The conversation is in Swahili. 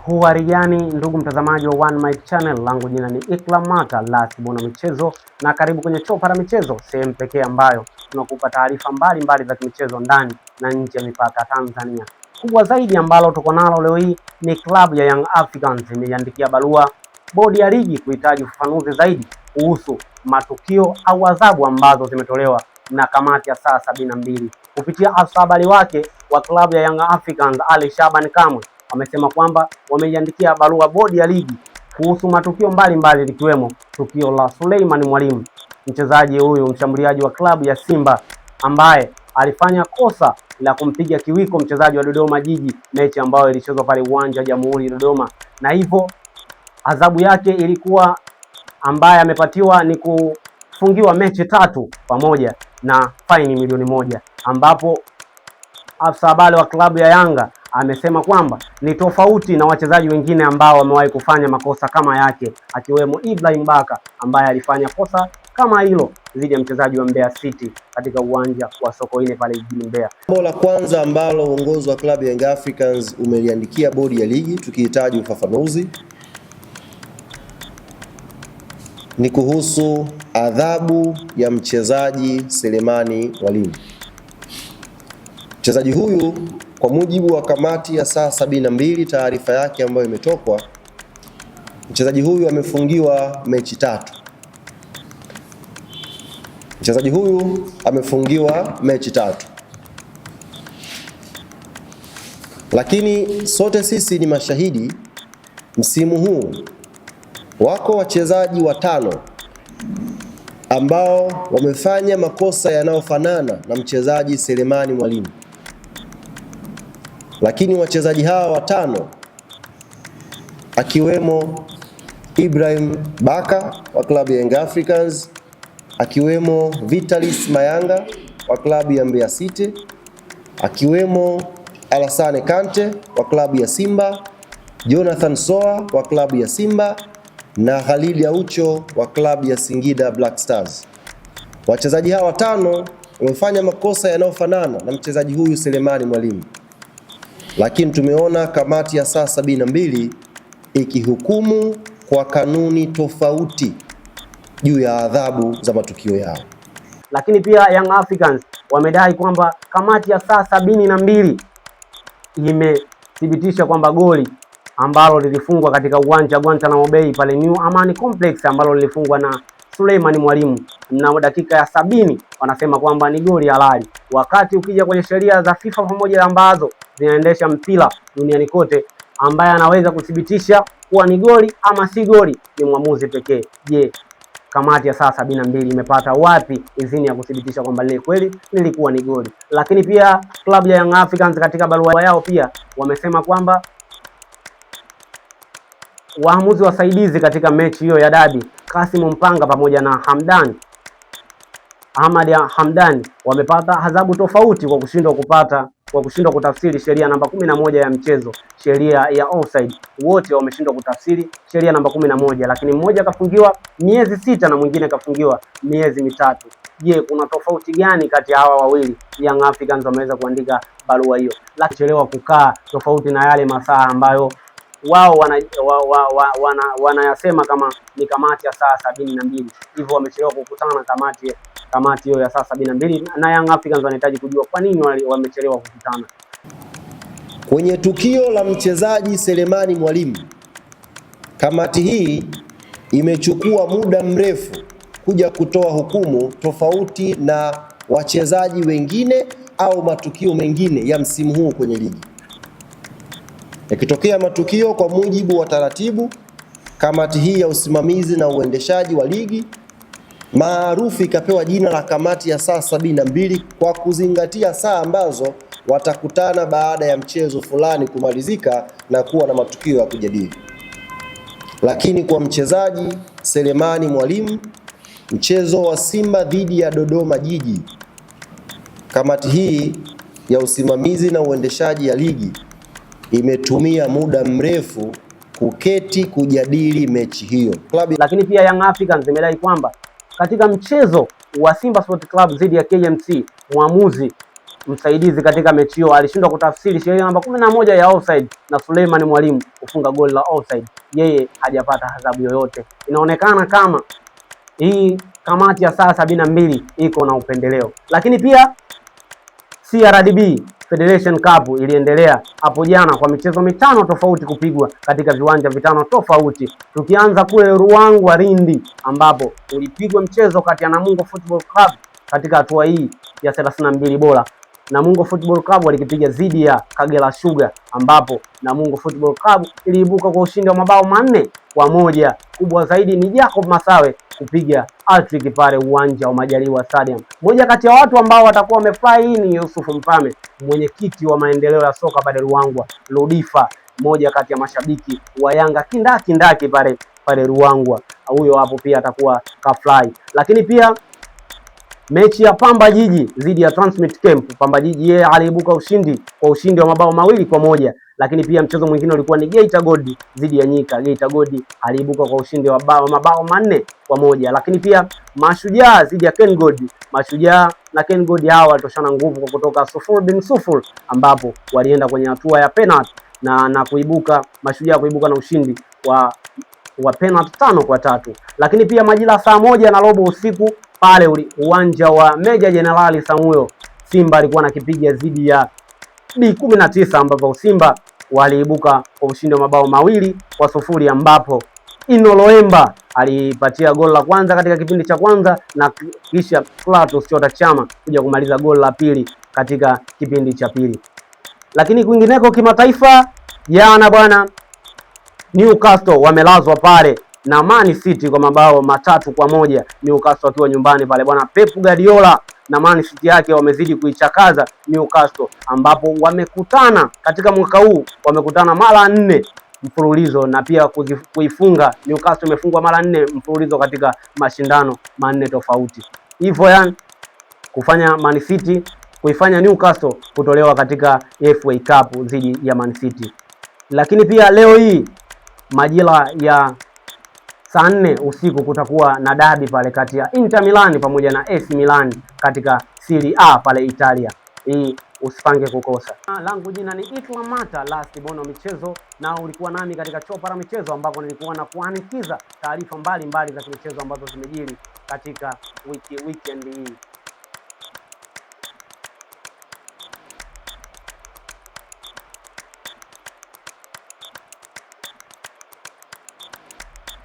Habari gani ndugu mtazamaji wa One Mic Channel, langu jina ni Ikram Mata last bona michezo, na karibu kwenye chopa la michezo, sehemu pekee ambayo tunakupa taarifa mbalimbali za michezo ndani na nje ya mipaka Tanzania. Kubwa zaidi ambalo tuko nalo leo hii ni klabu ya Young Africans imeandikia barua bodi ya ligi kuhitaji ufafanuzi zaidi kuhusu matukio au adhabu ambazo zimetolewa na kamati ya saa 72. Kupitia afisa habari wake wa klabu ya Young Africans Ali Shaban Kamwe amesema kwamba wameiandikia barua bodi ya ligi kuhusu matukio mbalimbali likiwemo tukio la Suleiman Mwalimu, mchezaji huyu mshambuliaji wa klabu ya Simba ambaye alifanya kosa la kumpiga kiwiko mchezaji wa Dodoma Jiji, mechi ambayo ilichezwa pale uwanja wa Jamhuri Dodoma, na hivyo adhabu yake ilikuwa ambaye amepatiwa ni kufungiwa mechi 3 pamoja na faini milioni 1, ambapo afisa habari wa klabu ya Yanga amesema kwamba ni tofauti na wachezaji wengine ambao wamewahi kufanya makosa kama yake, akiwemo Ibrahim Baka ambaye alifanya kosa kama hilo dhidi ya mchezaji wa Mbeya City katika uwanja wa Sokoine pale jijini Mbeya. Jambo la kwanza ambalo uongozi wa klabu ya Young Africans umeliandikia bodi ya ligi tukihitaji ufafanuzi ni kuhusu adhabu ya mchezaji Selemani Mwalimu. Mchezaji huyu kwa mujibu wa kamati ya saa 72, taarifa yake ambayo imetokwa, mchezaji huyu amefungiwa mechi 3. Mchezaji huyu amefungiwa mechi 3. Lakini sote sisi ni mashahidi, msimu huu wako wachezaji 5 ambao wamefanya makosa yanayofanana na mchezaji Selemani Mwalimu. Lakini wachezaji hawa 5 akiwemo Ibrahim Baka wa klabu ya Young Africans, akiwemo Vitalis Mayanga wa klabu ya Mbeya City, akiwemo Alassane Kante wa klabu ya Simba, Jonathan Soa wa klabu ya Simba na Khalid Aucho wa klabu ya Singida Black Stars. Wachezaji hawa 5 wamefanya makosa yanayofanana na mchezaji huyu Selemani Mwalimu. Lakini tumeona kamati ya saa 72 ikihukumu kwa kanuni tofauti juu ya adhabu za matukio yao. Lakini pia Young Africans wamedai kwamba kamati ya saa 72 imethibitisha kwamba goli ambalo lilifungwa katika uwanja wa Guantanamo Bay pale New Amani Complex ambalo lilifungwa na Suleiman Mwalimu na dakika ya 70 wanasema kwamba ni goli halali, wakati ukija kwenye sheria za FIFA pamoja ambazo zinaendesha mpira duniani kote, ambaye anaweza kuthibitisha kuwa ni goli ama si goli ni mwamuzi pekee. Je, kamati ya saa 72 imepata wapi idhini ya kuthibitisha kwamba lile kweli lilikuwa ni goli? Lakini pia klabu ya Young Africans katika barua yao pia wamesema kwamba waamuzi wasaidizi katika mechi hiyo ya dabi Kasim Mpanga pamoja na Ahmad Hamdani wamepata adhabu tofauti kwa kushindwa kutafsiri sheria namba 11 ya mchezo, sheria ya offside. Wote wameshindwa kutafsiri sheria namba 11, lakini mmoja kafungiwa miezi 6 na mwingine kafungiwa miezi 3. Je, kuna tofauti gani kati ya hawa wawili? Young Africans wameweza kuandika barua hiyo, lakini chelewa kukaa tofauti na yale masaa ambayo wao wanayasema kama ni kamati ya saa 72. Hivyo wamechelewa kukutana na kamati hiyo ya saa 72, na Young Africans wanahitaji kujua kwa nini wamechelewa kukutana. Kwenye tukio la mchezaji Selemani Mwalimu, kamati hii imechukua muda mrefu kuja kutoa hukumu tofauti na wachezaji wengine au matukio mengine ya msimu huu kwenye ligi. Yakitokea matukio kwa mujibu wa taratibu, kamati hii ya usimamizi na uendeshaji wa ligi maarufu ikapewa jina la kamati ya saa 72 kwa kuzingatia saa ambazo watakutana baada ya mchezo fulani kumalizika na kuwa na matukio ya kujadili. Lakini kwa mchezaji Selemani Mwalimu, mchezo wa Simba dhidi ya Dodoma Jiji, kamati hii ya usimamizi na uendeshaji ya ligi imetumia muda mrefu kuketi kujadili mechi hiyo. Lakini pia Young Africans imedai kwamba katika mchezo wa Simba Sport Club dhidi ya KMC, mwamuzi msaidizi katika mechi hiyo alishindwa kutafsiri sheria namba 11 ya offside na Suleiman Mwalimu kufunga goli la offside, yeye hajapata adhabu yoyote. Inaonekana kama hii kamati ya saa 72 iko na upendeleo. Lakini pia CRDB Federation Cup iliendelea hapo jana kwa michezo mitano tofauti kupigwa katika viwanja vitano tofauti. Tukianza kule Ruangwa Lindi, ambapo ulipigwa mchezo kati ya Namungo Football Club katika hatua hii ya 32 bora. Namungo Football Club walikipiga dhidi ya Kagera Sugar, ambapo Namungo Football Club iliibuka kwa ushindi wa mabao 4-1. Kubwa zaidi ni Jacob Masawe kupiga hat-trick pale uwanja wa Majaliwa Stadium. Moja kati ya watu ambao watakuwa wamefurahi ni Yusuf Mpame, mwenyekiti wa maendeleo ya soka pale Ruangwa, Lodifa, moja kati ya mashabiki wa Yanga kindaki pale Ruangwa. Huyo hapo pia atakuwa kafurahi. Lakini pia mechi ya Pamba Jiji dhidi ya Transmit Camp, Pamba Jiji yeye aliibuka kwa ushindi wa mabao 2-1. Lakini pia mchezo mwingine ulikuwa ni Geita Gold dhidi ya Nyika. Geita Gold aliibuka kwa ushindi wa mabao 4-1. Lakini pia Mashujaa dhidi ya Ken Gold, Mashujaa na Ken Gold hao walitoshana nguvu kwa kutoka 0-0, ambapo walienda kwenye hatua ya penalty na kuibuka Mashujaa kuibuka na ushindi wa penalty 5-3. Lakini pia majira saa 1:15 usiku pale uwanja wa Meja Jenerali Samuel, Simba alikuwa anakipiga dhidi ya B19, ambapo Simba waliibuka kwa ushindi wa mabao 2-0, ambapo Inoloemba alipatia goli la kwanza katika kipindi cha kwanza na kisha Clatous Chota Chama kuja kumaliza goli la pili katika kipindi cha pili. Lakini kwingineko kimataifa, jana bwana, Newcastle wamelazwa pale na Man City kwa mabao 3-1. Newcastle akiwa nyumbani pale bwana. Pep Guardiola na Man City yake wamezidi kuichakaza Newcastle, ambapo wamekutana katika mwaka huu, wamekutana mara 4 mfululizo na pia kuifunga Newcastle imefungwa mara 4 mfululizo katika mashindano 4 tofauti. Hivyo yani kufanya Man City kuifanya Newcastle kutolewa katika FA Cup dhidi ya Man City. Lakini pia leo hii majira ya saa 4 usiku kutakuwa na dabi pale kati ya Inter Milan pamoja na AC Milan katika Serie A pale Italia. Hii usipange kukosa. Langu jina ni Ikla Mata Last Bono Michezo, na ulikuwa nami katika chopa la michezo, ambako nilikuwa na kuanikiza taarifa mbalimbali za michezo ambazo zimejiri katika weekend hii.